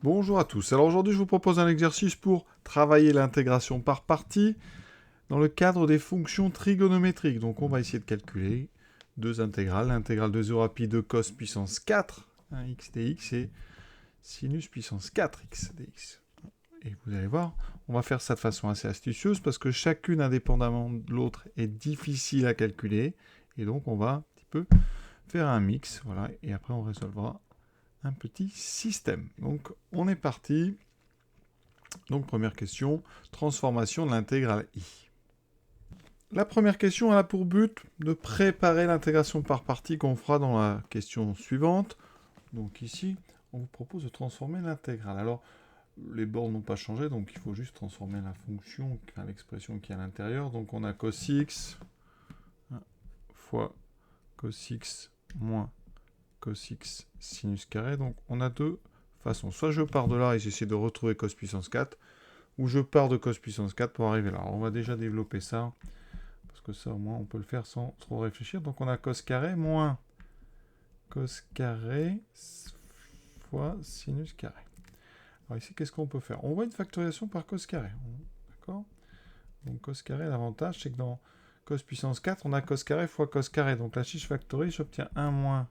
Bonjour à tous. Alors aujourd'hui, je vous propose un exercice pour travailler l'intégration par partie dans le cadre des fonctions trigonométriques. Donc on va essayer de calculer deux intégrales. L'intégrale de 0 à pi de cos puissance 4, x dx, et sinus puissance 4x dx. Et vous allez voir, on va faire ça de façon assez astucieuse parce que chacune indépendamment de l'autre est difficile à calculer. Et donc on va un petit peu faire un mix. Voilà, et après on résolvera un petit système. Donc on est parti. Donc première question, transformation de l'intégrale i. La première question elle a pour but de préparer l'intégration par partie qu'on fera dans la question suivante. Donc ici, on vous propose de transformer l'intégrale. Alors les bornes n'ont pas changé, donc il faut juste transformer la fonction, l'expression qui est à l'intérieur. Donc on a cos x fois cos x moins cos x sinus carré. Donc on a deux façons. Soit je pars de là et j'essaie de retrouver cos puissance 4, ou je pars de cos puissance 4 pour arriver là. Alors on va déjà développer ça, parce que ça au moins on peut le faire sans trop réfléchir. Donc on a cos carré moins cos carré fois sinus carré. Alors ici, qu'est-ce qu'on peut faire? On voit une factorisation par cos carré. D'accord? Donc cos carré, l'avantage, c'est que dans cos puissance 4, on a cos carré fois cos carré. Donc là, si je factorise, j'obtiens 1 moins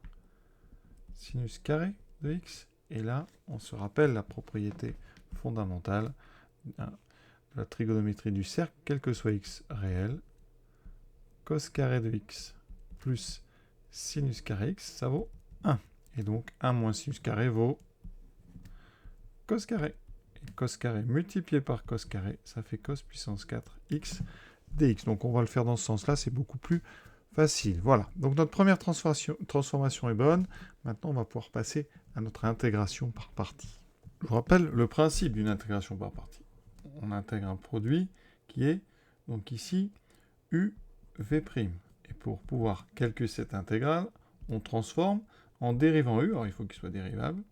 sinus carré de x. Et là, on se rappelle la propriété fondamentale de la trigonométrie du cercle, quel que soit x réel, cos carré de x plus sinus carré x, ça vaut 1. Et donc 1 moins sinus carré vaut cos carré. Et cos carré multiplié par cos carré, ça fait cos puissance 4 x dx. Donc on va le faire dans ce sens-là, c'est beaucoup plus facile. Voilà, donc notre première transformation est bonne. Maintenant, on va pouvoir passer à notre intégration par partie. Je vous rappelle le principe d'une intégration par partie. On intègre un produit qui est, donc ici, uv'. Et pour pouvoir calculer cette intégrale, on transforme en dérivant u, alors il faut qu'il soit dérivable,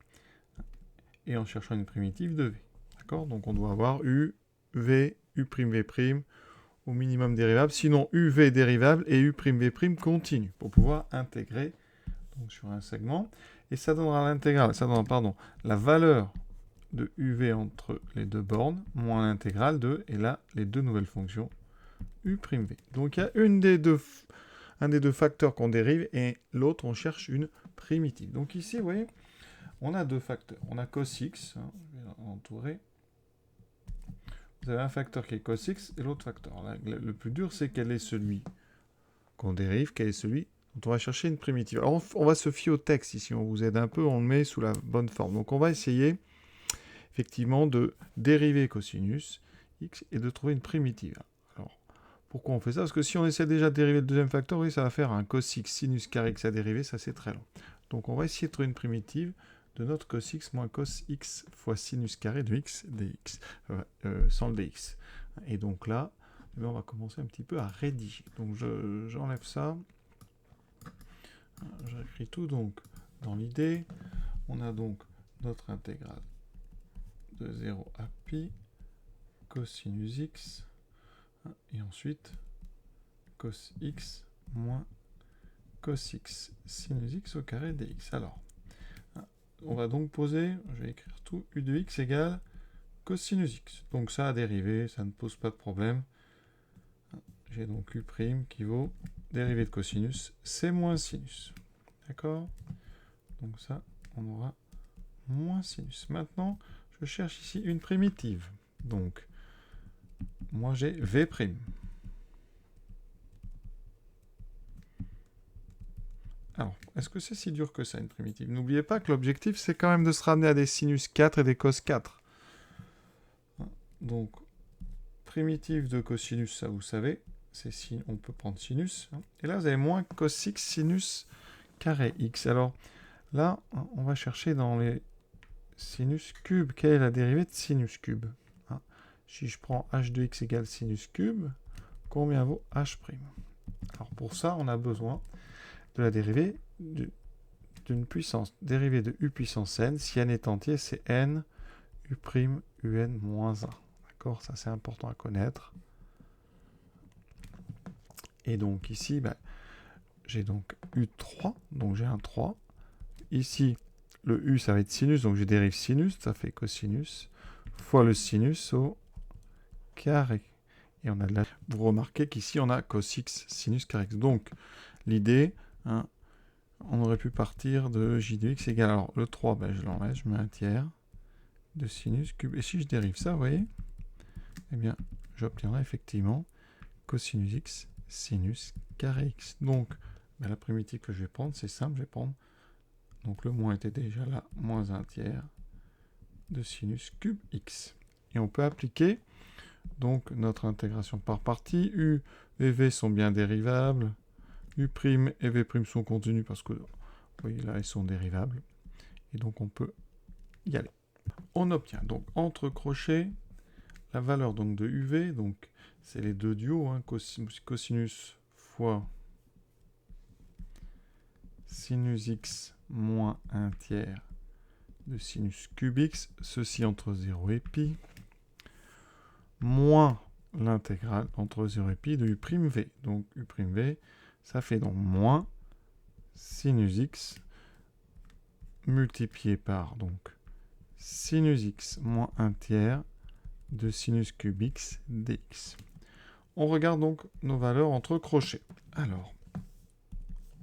et en cherchant une primitive de v. D'accord? Donc on doit avoir u, v, u'v', au minimum dérivable, sinon uv dérivable et u'v' continu, pour pouvoir intégrer donc, sur un segment. Et ça donnera l'intégrale, la valeur de uv entre les deux bornes, moins l'intégrale de, et là, les deux nouvelles fonctions, u'v. Donc il y a un des deux facteurs qu'on dérive, et l'autre, on cherche une primitive. Donc ici, vous voyez, on a deux facteurs. On a cos x, je vais l'entourer. Vous avez un facteur qui est cos x et l'autre facteur. Là, le plus dur, c'est quel est celui qu'on dérive, quel est celui dont on va chercher une primitive. Alors, on va se fier au texte ici. On vous aide un peu, on le met sous la bonne forme. Donc, on va essayer, effectivement, de dériver cosinus x et de trouver une primitive. Alors, pourquoi on fait ça? Parce que si on essaie déjà de dériver le deuxième facteur, oui, ça va faire un cos x sinus carré x à dériver, ça c'est très long. Donc, on va essayer de trouver une primitive de notre cos x moins cos x fois sinus carré de x dx, sans le dx. Et donc là, on va commencer un petit peu à rédiger. Donc j'enlève ça. J'écris tout. Donc dans l'idée, on a donc notre intégrale de 0 à pi cosinus x, et ensuite cos x moins cos x sinus x au carré dx. Alors, on va donc poser, je vais écrire tout, u de x égale cosinus x. Donc ça a dérivé, ça ne pose pas de problème. J'ai donc u' qui vaut dérivée de cosinus, c'est moins sinus. D'accord? Donc ça, on aura moins sinus. Maintenant, je cherche ici une primitive. Donc, moi j'ai v'. Alors, est-ce que c'est si dur que ça, une primitive? N'oubliez pas que l'objectif, c'est quand même de se ramener à des sinus 4 et des cos 4. Donc, primitive de cosinus, ça vous savez, on peut prendre sinus. Et là, vous avez moins cos x sinus carré x. Alors, là, on va chercher dans les sinus cubes. Quelle est la dérivée de sinus cube? Si je prends h de x égale sinus cube, combien vaut h'? Alors, pour ça, on a besoin de la dérivée d'une puissance. Dérivée de u puissance n. Si n est entier, c'est n u' un moins 1. D'accord? Ça, c'est important à connaître. Et donc, ici, j'ai donc u3. Donc, j'ai un 3. Ici, le U, ça va être sinus, donc je dérive sinus, ça fait cosinus, fois le sinus au carré. Et on a de la... Vous remarquez qu'ici, on a cos x sinus carré x. Donc, l'idée, hein, on aurait pu partir de j de x égale... Alors, le 3, ben, je l'enlève, je mets un tiers de sinus cube. Et si je dérive ça, vous voyez, eh bien, j'obtiendrai effectivement cosinus x sinus carré x. Donc, ben, la primitive que je vais prendre, c'est simple, je vais prendre... Donc, le moins était déjà là, moins un tiers de sinus cube x. Et on peut appliquer... Donc, notre intégration par partie, U et V sont bien dérivables. U' et V' sont continus parce que, vous voyez là, ils sont dérivables. Et donc, on peut y aller. On obtient donc, entre crochets, la valeur donc, de UV. Donc, c'est les deux duos, hein, cosinus fois sinus x moins 1 tiers de sinus cube x. Ceci entre 0 et pi. Moins l'intégrale entre 0 et pi de u'v. Donc u'v, ça fait donc moins sinus x multiplié par donc sinus x moins 1 tiers de sinus cube x dx. On regarde donc nos valeurs entre crochets. Alors,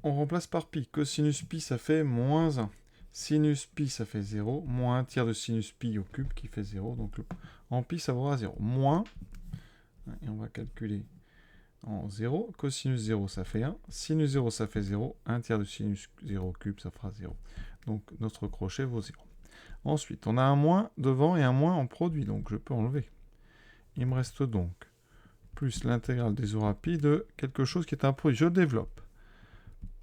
on remplace par pi. Cosinus pi, ça fait moins 1. Sinus pi, ça fait 0. Moins 1 tiers de sinus pi au cube qui fait 0. Donc en pi, ça vaudra 0. Moins, et on va calculer en 0. Cosinus 0, ça fait 1. Sinus 0, ça fait 0. 1 tiers de sinus 0 au cube, ça fera 0. Donc notre crochet vaut 0. Ensuite, on a un moins devant et un moins en produit. Donc je peux enlever. Il me reste donc plus l'intégrale des eaux rapides de quelque chose qui est un produit. Je développe.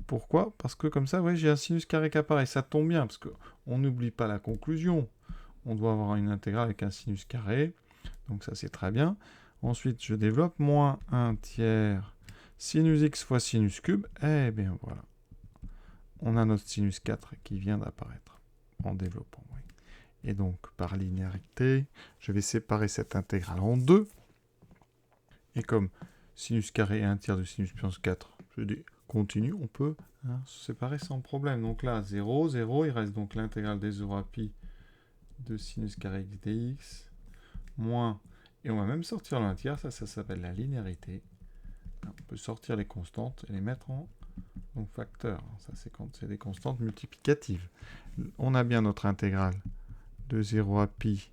Pourquoi? Parce que comme ça, vous voyez, j'ai un sinus carré qui apparaît. Ça tombe bien, parce qu'on n'oublie pas la conclusion. On doit avoir une intégrale avec un sinus carré. Donc ça, c'est très bien. Ensuite, je développe moins 1 tiers sinus x fois sinus cube. Eh bien, voilà. On a notre sinus 4 qui vient d'apparaître en développant. Oui. Et donc, par linéarité, je vais séparer cette intégrale en deux. Et comme sinus carré et 1 tiers de sinus puissance 4, je dis continue, on peut se séparer sans problème. Donc là, 0, 0, il reste donc l'intégrale des eaux rapides de sinus carré x dx, moins, et on va même sortir l'1 tiers, ça s'appelle la linéarité. On peut sortir les constantes et les mettre en donc, facteurs. Ça, c'est quand c'est des constantes multiplicatives. On a bien notre intégrale de 0 à pi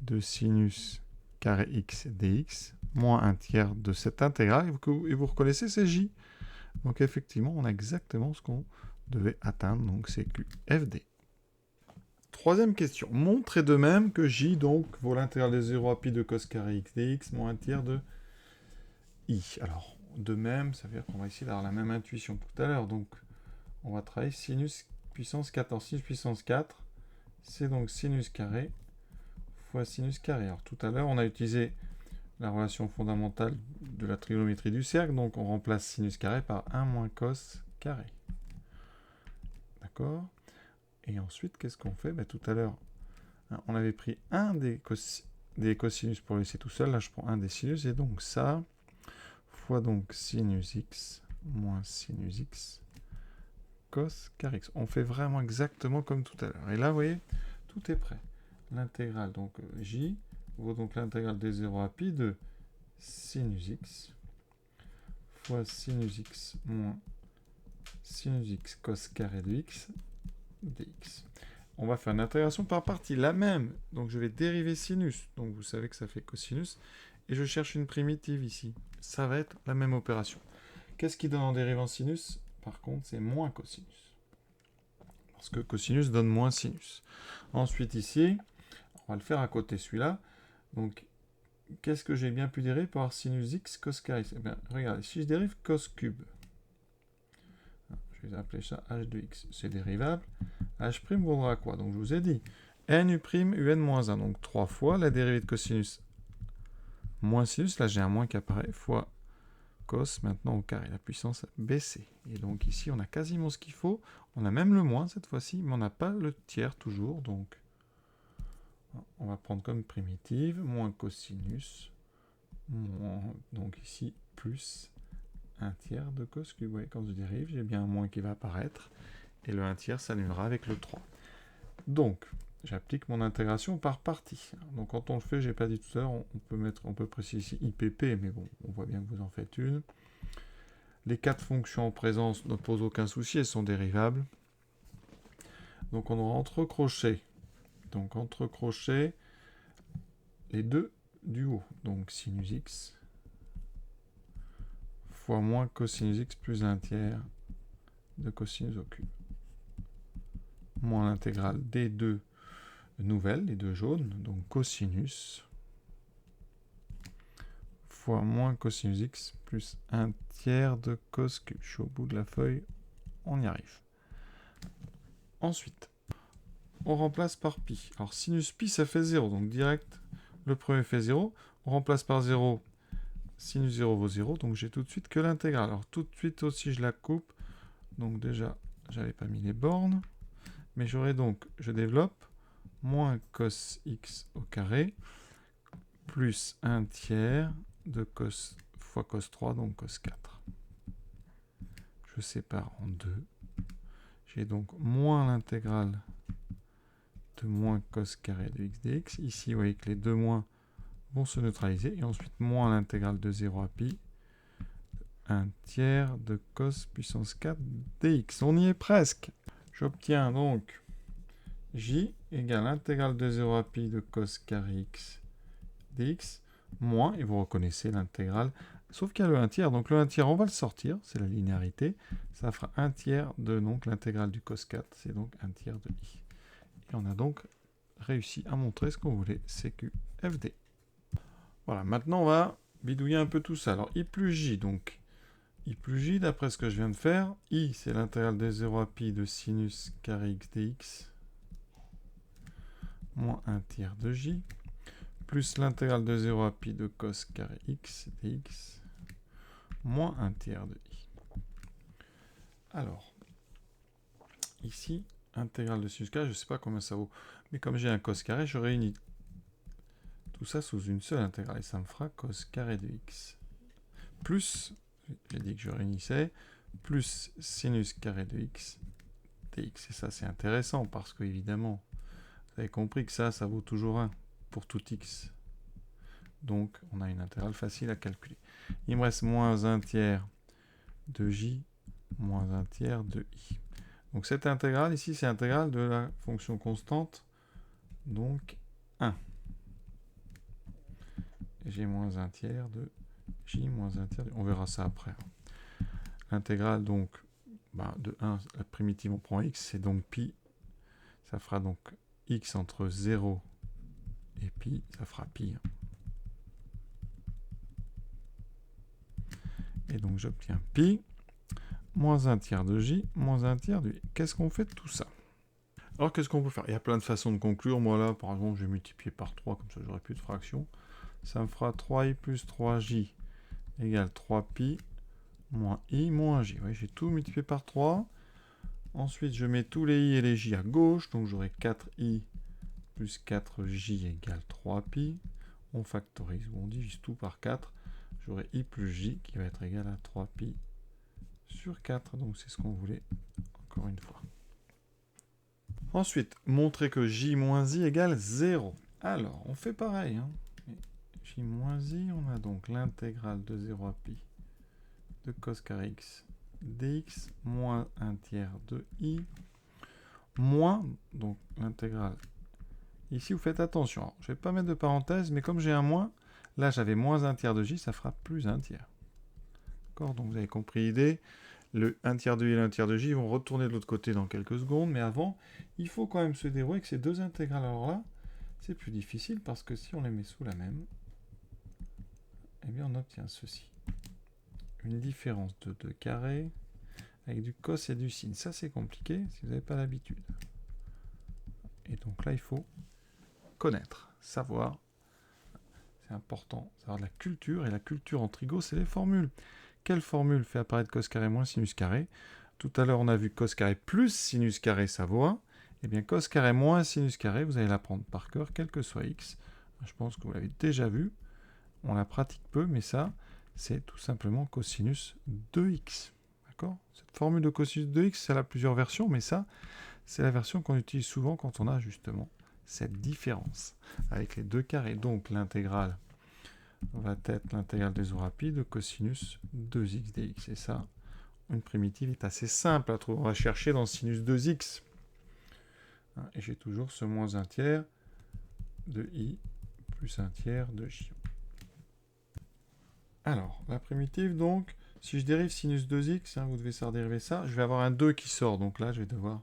de sinus carré x dx, moins 1 tiers de cette intégrale, et vous reconnaissez, c'est j. Donc effectivement, on a exactement ce qu'on devait atteindre, donc c'est QFD. Troisième question. Montrez de même que j donc vaut l'intégrale de 0 à pi de cos carré x dx moins 1 tiers de i. Alors, de même, ça veut dire qu'on va essayer d'avoir la même intuition que tout à l'heure. Donc, on va travailler sinus puissance 14. Sinus puissance 4, c'est donc sinus carré fois sinus carré. Alors, tout à l'heure, on a utilisé la relation fondamentale de la trigonométrie du cercle, donc on remplace sinus carré par 1 moins cos carré. D'accord? Et ensuite, qu'est-ce qu'on fait? Tout à l'heure, on avait pris un des cosinus pour le laisser tout seul. Là, je prends un des sinus, et donc ça, fois donc sinus x moins sinus x cos carré x. On fait vraiment exactement comme tout à l'heure. Et là, vous voyez, tout est prêt. L'intégrale, donc j, vaut donc l'intégrale des 0 à pi de sinus x fois sinus x moins sinus x cos carré de x dx. On va faire une intégration par partie, la même. Donc je vais dériver sinus, donc vous savez que ça fait cosinus, et je cherche une primitive ici. Ça va être la même opération. Qu'est-ce qui donne en dérivant sinus? Par contre, c'est moins cosinus. Parce que cosinus donne moins sinus. Ensuite ici, on va le faire à côté celui-là. Donc, qu'est-ce que j'ai bien pu dériver pour avoir sinus x cos carré? Eh bien, regardez, si je dérive cos cube, je vais appeler ça h de x, c'est dérivable. H' vaudra quoi? Donc, je vous ai dit, n u' un moins 1, donc 3 fois la dérivée de cosinus moins sinus, là j'ai un moins qui apparaît, fois cos maintenant au carré, la puissance baissée. Et donc ici, on a quasiment ce qu'il faut. On a même le moins cette fois-ci, mais on n'a pas le tiers toujours, donc on va prendre comme primitive, moins cosinus, moins, donc ici, plus 1 tiers de cos cube. Vous voyez, quand je dérive, j'ai bien un moins qui va apparaître, et le 1 tiers s'annulera avec le 3. Donc, j'applique mon intégration par partie. Donc, quand on le fait, j'ai pas dit tout à l'heure, on peut préciser ici IPP, mais bon, on voit bien que vous en faites une. Les 4 fonctions en présence ne posent aucun souci, elles sont dérivables. Donc, on aura entre crochets. Donc, entre crochets, les deux du haut. Donc, sinus x fois moins cosinus x plus 1 tiers de cosinus au cube. Moins l'intégrale des deux nouvelles, les deux jaunes, donc cosinus fois moins cosinus x plus 1 tiers de cos cube. Je suis au bout de la feuille, on y arrive. Ensuite, on remplace par pi. Alors sinus pi, ça fait 0, donc direct, le premier fait 0. On remplace par 0, sinus 0 vaut 0, donc j'ai tout de suite que l'intégrale. Alors tout de suite aussi, je la coupe. Donc déjà, j'avais pas mis les bornes. Mais j'aurai donc, je développe, moins cos x au carré, plus 1 tiers de cos fois cos 3, donc cos 4. Je sépare en deux. J'ai donc moins l'intégrale de moins cos carré de x dx. Ici, vous voyez que les deux moins vont se neutraliser. Et ensuite, moins l'intégrale de 0 à pi, 1 tiers de cos puissance 4 dx. On y est presque. J'obtiens donc j égale l'intégrale de 0 à pi de cos carré x dx, moins, et vous reconnaissez l'intégrale, sauf qu'il y a le 1 tiers, donc le 1 tiers, on va le sortir, c'est la linéarité, ça fera 1 tiers de donc l'intégrale du cos 4, c'est donc 1 tiers de i. Et on a donc réussi à montrer ce qu'on voulait, CQFD. Voilà, maintenant on va bidouiller un peu tout ça. Alors i plus j, donc i plus j, d'après ce que je viens de faire, i c'est l'intégrale de 0 à pi de sinus carré x dx, moins 1 tiers de j, plus l'intégrale de 0 à pi de cos carré x dx, moins 1 tiers de i. Alors, ici, intégrale de sinus carré, je ne sais pas combien ça vaut, mais comme j'ai un cos carré, je réunis tout ça sous une seule intégrale, et ça me fera cos carré de x, plus, j'ai dit que je réunissais, plus sinus carré de x dx. Et ça, c'est intéressant, parce que, évidemment, vous avez compris que ça vaut toujours 1 pour tout x. Donc, on a une intégrale facile à calculer. Il me reste moins 1 tiers de j, moins 1 tiers de i. Donc, cette intégrale, ici, c'est l'intégrale de la fonction constante, donc 1. Et j'ai moins 1 tiers de j, moins 1 tiers de... On verra ça après. L'intégrale, donc, de 1, la primitive, on prend x, c'est donc pi. Ça fera donc x entre 0 et pi, ça fera pi. Et donc j'obtiens pi, moins 1 tiers de j, moins 1 tiers de i. Qu'est-ce qu'on fait de tout ça? Alors qu'est-ce qu'on peut faire? Il y a plein de façons de conclure. Moi là, par exemple, je vais multiplier par 3, comme ça j'aurai plus de fractions. Ça me fera 3i plus 3j égale 3pi moins i moins j. Oui, j'ai tout multiplié par 3. Ensuite, je mets tous les i et les j à gauche. Donc j'aurai 4i plus 4j égale 3pi. On factorise ou on divise tout par 4. J'aurai i plus j qui va être égal à 3pi sur 4. Donc c'est ce qu'on voulait encore une fois. Ensuite, montrer que j moins i égale 0. Alors, on fait pareil. J moins i, on a donc l'intégrale de 0 à pi de cos carré x dx moins 1 tiers de i moins, donc l'intégrale. Ici, vous faites attention. Alors, je ne vais pas mettre de parenthèse, mais comme j'ai un moins, là j'avais moins 1 tiers de j, ça fera plus 1 tiers. D'accord? Donc vous avez compris l'idée. Le 1 tiers de i et le 1 tiers de j vont retourner de l'autre côté dans quelques secondes, mais avant, il faut quand même se dérouler avec ces deux intégrales. Alors là, c'est plus difficile parce que si on les met sous la même, eh bien on obtient ceci. Une différence de 2 carrés avec du cos et du sin. Ça c'est compliqué si vous n'avez pas l'habitude. Et donc là, il faut connaître, savoir. C'est important, savoir de la culture. Et la culture en trigo, c'est les formules. Quelle formule fait apparaître cos carré moins sinus carré? Tout à l'heure, on a vu cos carré plus sinus carré, ça vaut 1. Eh bien, cos carré moins sinus carré, vous allez l'apprendre par cœur, quel que soit x. Je pense que vous l'avez déjà vu. On la pratique peu, mais ça, c'est tout simplement cosinus 2x. D'accord? Cette formule de cosinus 2x, elle a plusieurs versions, mais ça, c'est la version qu'on utilise souvent quand on a justement cette différence avec les deux carrés. Donc l'intégrale va être l'intégrale des eaux rapides de cosinus 2x dx. Et ça, une primitive est assez simple à trouver. On va chercher dans sinus 2x. Et j'ai toujours ce moins 1 tiers de i plus 1 tiers de j. Alors, la primitive, donc, si je dérive sinus 2x, vous devez savoir dériver ça, je vais avoir un 2 qui sort. Donc là, je vais devoir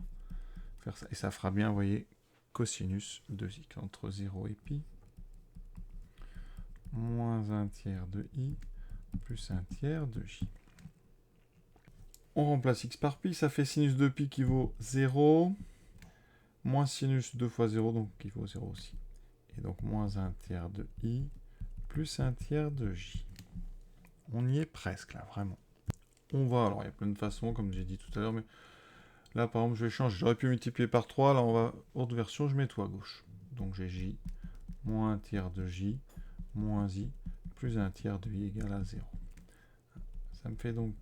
faire ça. Et ça fera bien, vous voyez, cosinus 2x entre 0 et pi. Moins 1 tiers de i plus 1 tiers de j. On remplace x par pi, ça fait sinus de pi qui vaut 0, moins sinus 2 fois 0, donc qui vaut 0 aussi. Et donc moins 1 tiers de i plus 1 tiers de j. On y est presque là, vraiment. On va, alors il y a plein de façons, comme j'ai dit tout à l'heure, mais là par exemple je vais changer, j'aurais pu multiplier par 3, là on va, autre version, je mets tout à gauche. Donc j'ai j moins 1 tiers de j moins i plus 1 tiers de i égale à 0. Ça me fait donc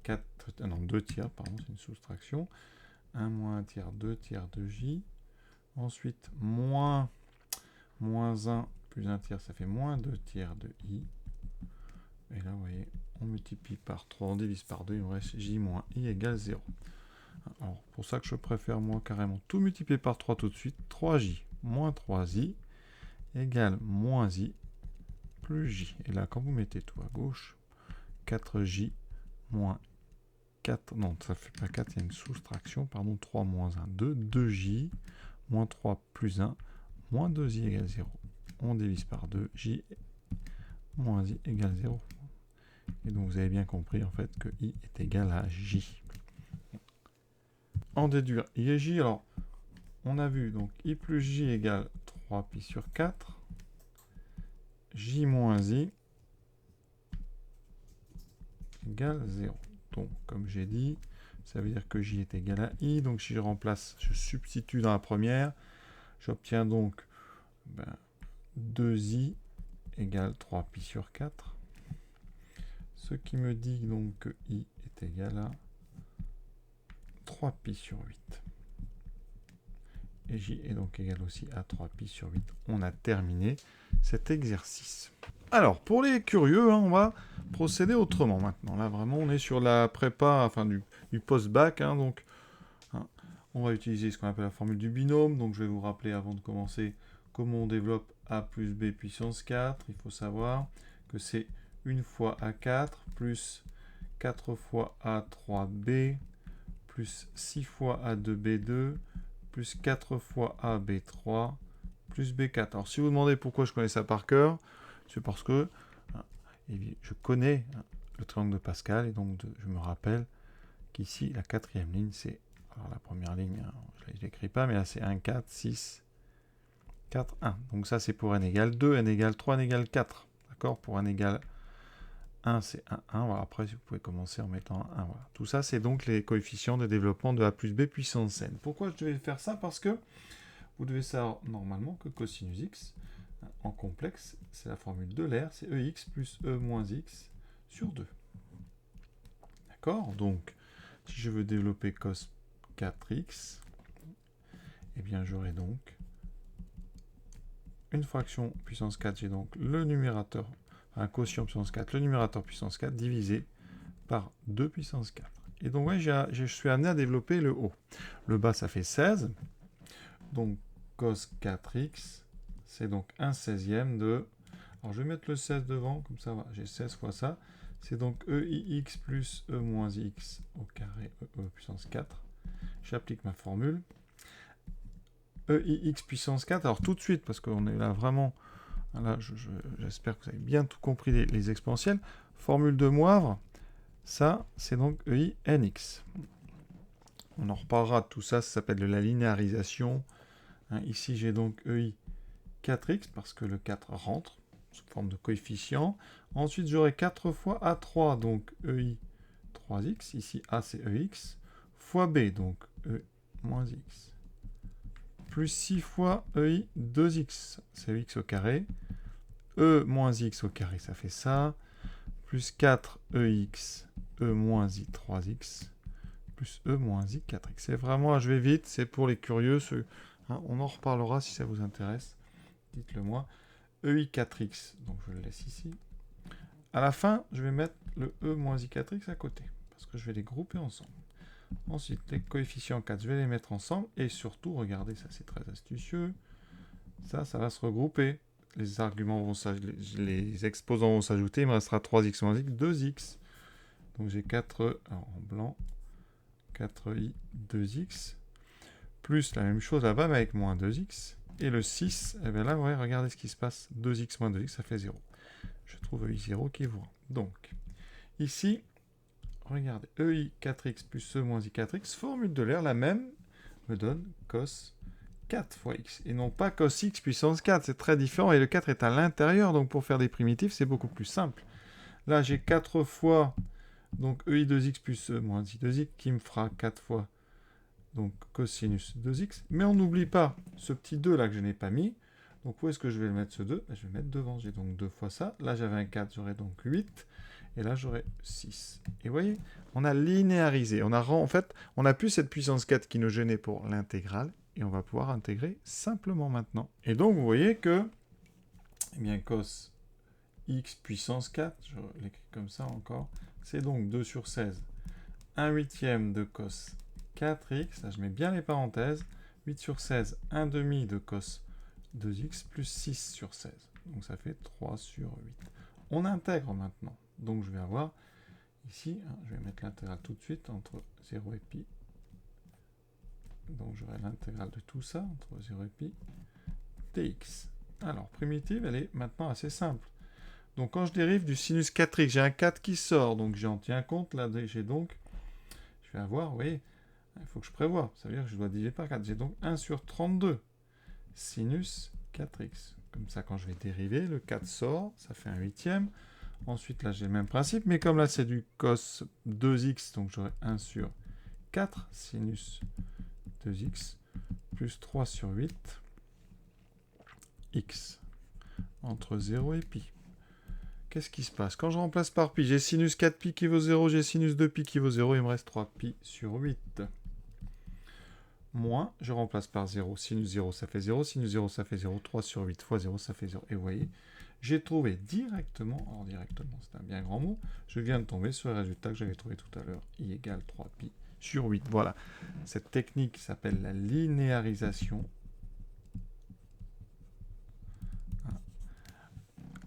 2 tiers, pardon, c'est une soustraction. 1 moins 1 tiers, 2 tiers de j. Ensuite, moins 1 plus 1 tiers, ça fait moins 2 tiers de i. Et là, vous voyez, on multiplie par 3, on divise par 2, il me reste j moins i égale 0. Alors, pour ça que je préfère, moi, carrément tout multiplier par 3 tout de suite. 3j moins 3i égale moins i plus j. Et là, quand vous mettez tout à gauche, 4j moins 4, non, ça fait pas 4, il y a une soustraction, pardon, 3 moins 1, 2, 2j, moins 3 plus 1, moins 2i égale 0. On divise par 2, j moins i égale 0. Et donc vous avez bien compris en fait que i est égal à j. En déduire i et j, alors on a vu donc i plus j égale 3pi sur 4, j moins i égale 0. Donc, comme j'ai dit, ça veut dire que j est égal à i. Donc, si je remplace, je substitue dans la première, j'obtiens donc 2i égale 3pi sur 4. Ce qui me dit donc que i est égal à 3pi sur 8. Et j est donc égal aussi à 3pi sur 8. On a terminé cet exercice. Alors, pour les curieux, on va procéder autrement maintenant. Là, vraiment, on est sur la prépa, enfin du post-bac. Donc, on va utiliser ce qu'on appelle la formule du binôme. Donc, je vais vous rappeler avant de commencer comment on développe a plus b puissance 4. Il faut savoir que c'est 1 fois a4 plus 4 fois a3b plus 6 fois a2b2 plus 4 fois ab3 plus b4. Alors, si vous vous demandez pourquoi je connais ça par cœur, c'est parce que je connais le triangle de Pascal, et donc je me rappelle qu'ici, la quatrième ligne, c'est... Alors, la première ligne, je ne l'écris pas, mais là, c'est 1, 4, 6, 4, 1. Donc ça, c'est pour n égale 2, n égale 3, n égale 4. D'accord? Pour n égale 1, c'est 1, 1. Voilà. Après, vous pouvez commencer en mettant 1. Voilà. Tout ça, c'est donc les coefficients de développement de a plus b puissance n. Pourquoi je devais faire ça? Parce que vous devez savoir normalement que cosinus x en complexe, c'est la formule de l'air, c'est ex plus e moins x sur 2. D'accord? Donc, si je veux développer cos 4x, eh bien j'aurai donc une fraction puissance 4, j'ai donc le numérateur, un quotient puissance 4, le numérateur puissance 4 divisé par 2 puissance 4. Et donc, ouais, je suis amené à développer le haut. Le bas, ça fait 16. Donc, cos 4x, c'est donc 1/16e de... Alors, je vais mettre le 16 devant, comme ça, j'ai 16 fois ça. C'est donc EIX plus E moins X au carré E puissance 4. J'applique ma formule. EIX puissance 4, alors tout de suite, parce qu'on est là vraiment... Là, j'espère que vous avez bien tout compris les exponentielles. Formule de Moivre, ça, c'est donc EINX. On en reparlera de tout ça, ça s'appelle de la linéarisation. Ici, j'ai donc EI 4x, parce que le 4 rentre, sous forme de coefficient. Ensuite, j'aurai 4 fois A3, donc EI 3x. Ici, A, c'est EX. Fois B, donc E moins x. Plus 6 fois EI 2x, c'est EX au carré. E moins x au carré, ça fait ça. Plus 4 EX, E moins I 3x. plus E moins I 4x. C'est vraiment, je vais vite, c'est pour les curieux. Hein, on en reparlera si ça vous intéresse. Dites-le moi. EI 4x, donc je le laisse ici. À la fin, je vais mettre le E moins I 4x à côté, parce que je vais les grouper ensemble. Ensuite, les coefficients 4, je vais les mettre ensemble. Et surtout, regardez, ça c'est très astucieux. Ça va se regrouper. Les arguments vont les exposants vont s'ajouter. Il me restera 3x moins x, 2x. Donc j'ai 4, alors en blanc, 4i 2x. Plus la même chose là-bas, mais avec moins 2x. Et le 6, et bien là, ouais, regardez ce qui se passe. 2x moins 2x, ça fait 0. Je trouve EI0 qui vaut 1. Donc, ici, regardez, EI 4x plus E moins I 4x, formule de l'air, la même, me donne cos 4 fois x. Et non pas cos x puissance 4, c'est très différent. Et le 4 est à l'intérieur, donc pour faire des primitifs, c'est beaucoup plus simple. Là, j'ai 4 fois, donc EI 2x plus E moins I 2x, qui me fera 4 fois, donc cosinus 2x. Mais on n'oublie pas ce petit 2 là que je n'ai pas mis. Donc où est-ce que je vais le mettre ce 2 ? Je vais le mettre devant. J'ai donc 2 fois ça. Là, j'avais un 4, j'aurai donc 8. Et là, j'aurai 6. Et vous voyez, on a linéarisé. En fait, on n'a plus cette puissance 4 qui nous gênait pour l'intégrale. Et on va pouvoir intégrer simplement maintenant. Et donc, vous voyez que, eh bien, cos x puissance 4, je l'écris comme ça encore, c'est donc 2 sur 16. 1 huitième de cos 4x, là je mets bien les parenthèses, 8 sur 16, 1 demi de cos 2x plus 6 sur 16. Donc ça fait 3 sur 8. On intègre maintenant. Donc je vais avoir ici, je vais mettre l'intégrale tout de suite entre 0 et pi. Donc j'aurai l'intégrale de tout ça entre 0 et pi dx. Alors primitive, elle est maintenant assez simple. Donc quand je dérive du sinus 4x, j'ai un 4 qui sort, donc j'en tiens compte. Là j'ai donc, je vais avoir, vous voyez, il faut que je prévoie. Ça veut dire que je dois diviser par 4. J'ai donc 1 sur 32 sinus 4x. Comme ça, quand je vais dériver, le 4 sort, ça fait un huitième. Ensuite, là, j'ai le même principe, mais comme là, c'est du cos 2x, donc j'aurai 1 sur 4 sinus 2x plus 3 sur 8 x entre 0 et pi. Qu'est-ce qui se passe? Quand je remplace par pi, j'ai sinus 4pi qui vaut 0, j'ai sinus 2pi qui vaut 0, il me reste 3pi sur 8. Moins, je remplace par 0. Sinus 0, ça fait 0. Sinus 0, ça fait 0. 3 sur 8 fois 0, ça fait 0. Et vous voyez, j'ai trouvé directement, alors directement, c'est un bien grand mot, je viens de tomber sur le résultat que j'avais trouvé tout à l'heure, i égale 3pi sur 8. Voilà. Cette technique s'appelle la linéarisation.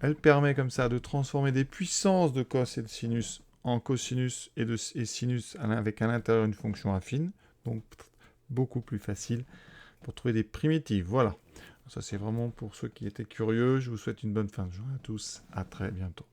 Elle permet comme ça de transformer des puissances de cos et de sinus en cosinus et sinus avec à l'intérieur une fonction affine. Donc, beaucoup plus facile pour trouver des primitives. Voilà. Ça, c'est vraiment pour ceux qui étaient curieux. Je vous souhaite une bonne fin de journée à tous. À très bientôt.